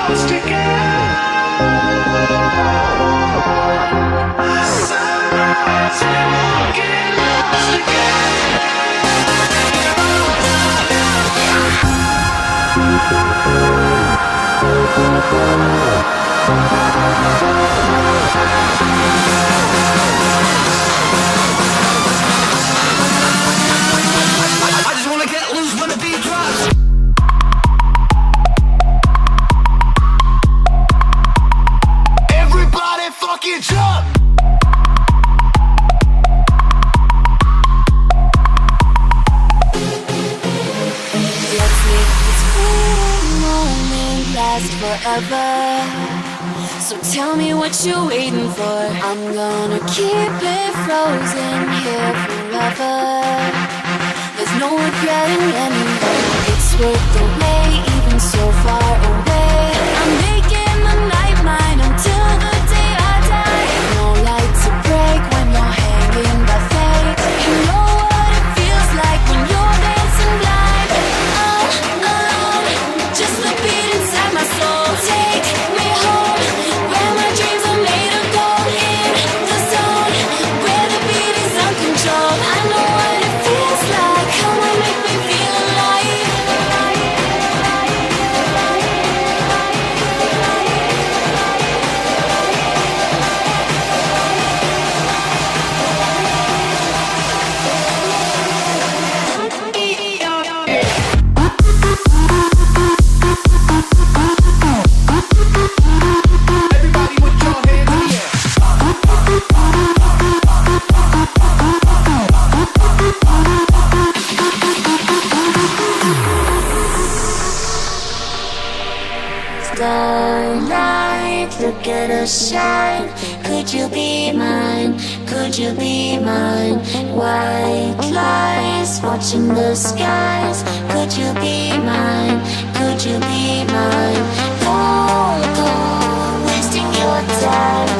lost again. Sunrise, we won't get lost again. I just wanna get loose when the beat drops. Everybody fucking jump! Let's make this cool moment last forever. So tell me what you're waiting for. I'm gonna keep it frozen here forever. There's no regretting anymore. It's worth the wait, even so far away. I'm making the night mine until the day I die. No light to break when you're hanging by fate. You know what it feels like when you're dancing blind. Alone, just the beat inside my soul. Take me home, where my dreams are made of gold. In the zone, where the beat is uncontrolled. I know what it feels like. Come on, make me feel alive. Everybody put your hands in the air. Starlight, look at us shine. Could you be mine? Could you be mine? White lies watching the skies. Could you be mine? Could you be mine? Don't go wasting your time.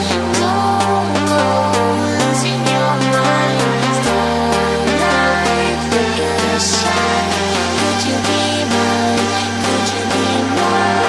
Don't go losing your mind. Starlight, look at us shine. Could you be mine? Could you be mine?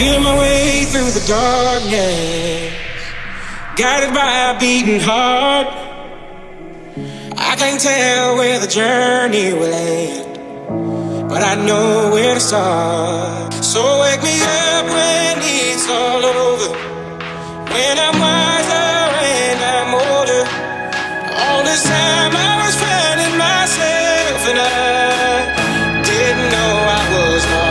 Feel my way through the darkness, guided by a beating heart. I can't tell where the journey will end, but I know where to start. So wake me up when it's all over, when I'm wiser and I'm older. All this time I was finding myself and I didn't know I was lost.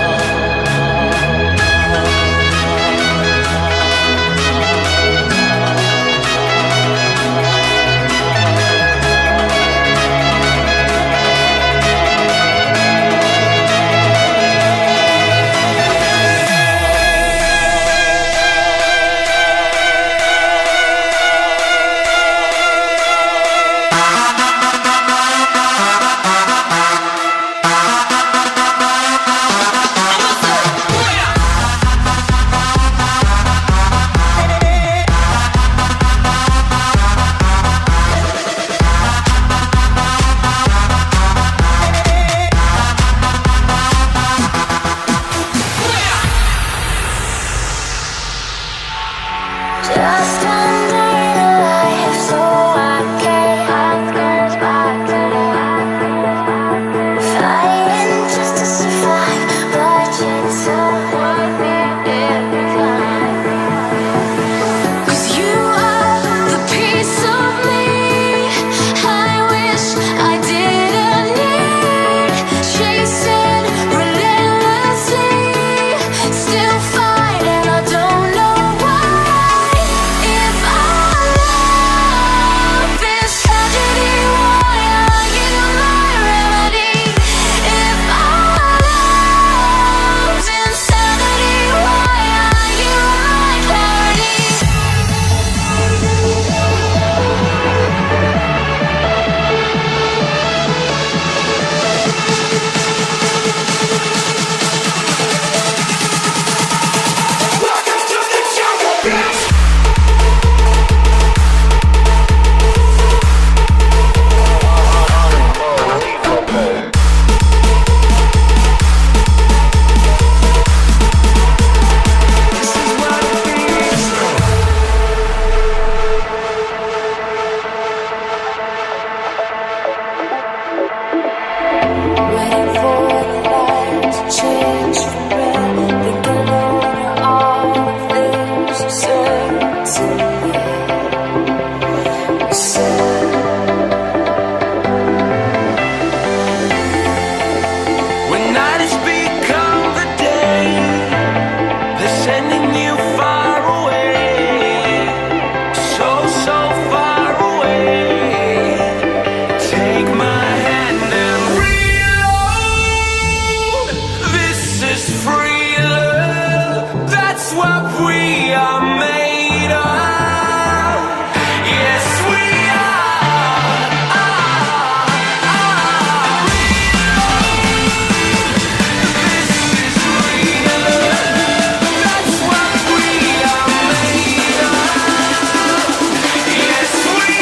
you far away, so, so far away. Take my hand and reload. This is free love, that's what we are made of. Yes, we are. This is free love, that's what we are made of. Yes, we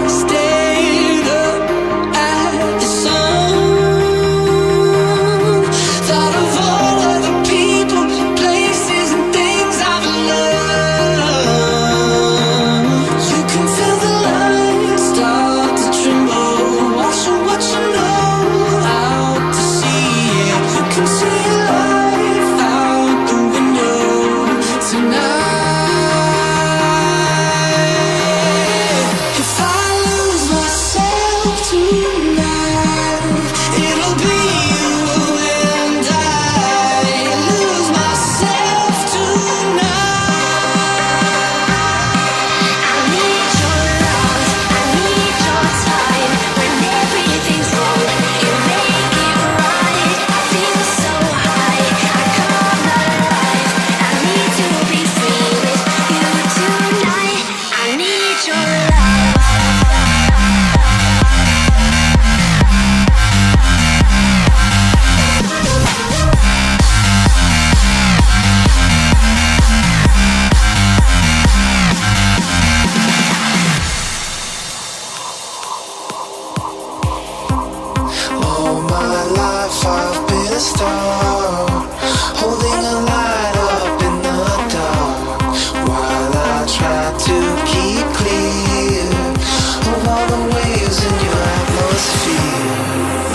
stayed up at the sun. Thought of all of the people, places, and things I've loved. You can feel the light start to tremble. Watch you know out to sea. Yeah, you can see life out the window tonight. If I lose myself tonight, it'll be you and I. Lose myself tonight. I need your love, I need your time. When everything's wrong, you make it right. I feel so high, I come alive. I need to be free with you tonight. I need your love. All my life I've been a star, holding a light up in the dark, while I try to keep clear of all the waves in your atmosphere.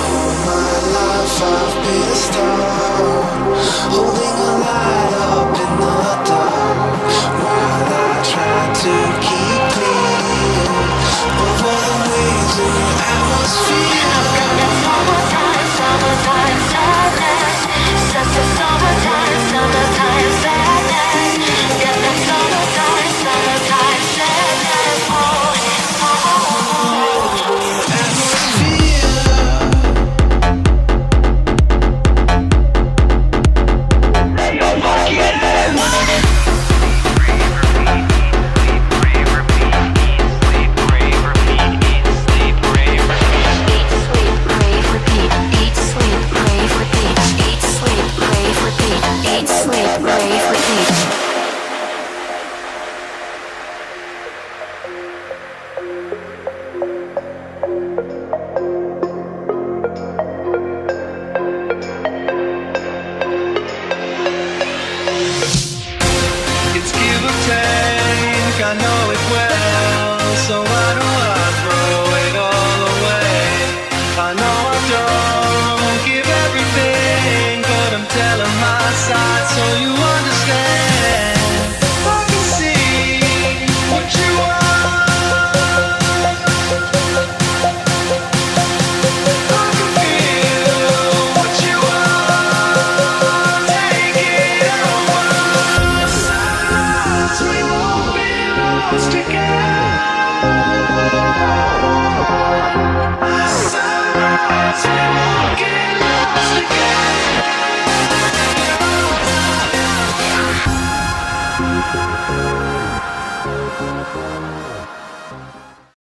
All my life I've been a star, holding a light up in the dark, while I try to keep clear of all the waves in your atmosphere. Summertime, summertime sadness. Summertime, summertime sadness. Got that summertime, summertime sadness. Oh, eat, sleep, rave, repeat. Eat, sleep, rave, repeat. Eat, sleep, rave, repeat. Eat, sleep, rave, repeat. It's give or take, I know it well. So why do I throw it all away? I know I don't give everything, but I'm telling my side so you understand. I can see what you are. I can feel what you are. Take it over. Silence, we won't be lost together. Silence, we won't get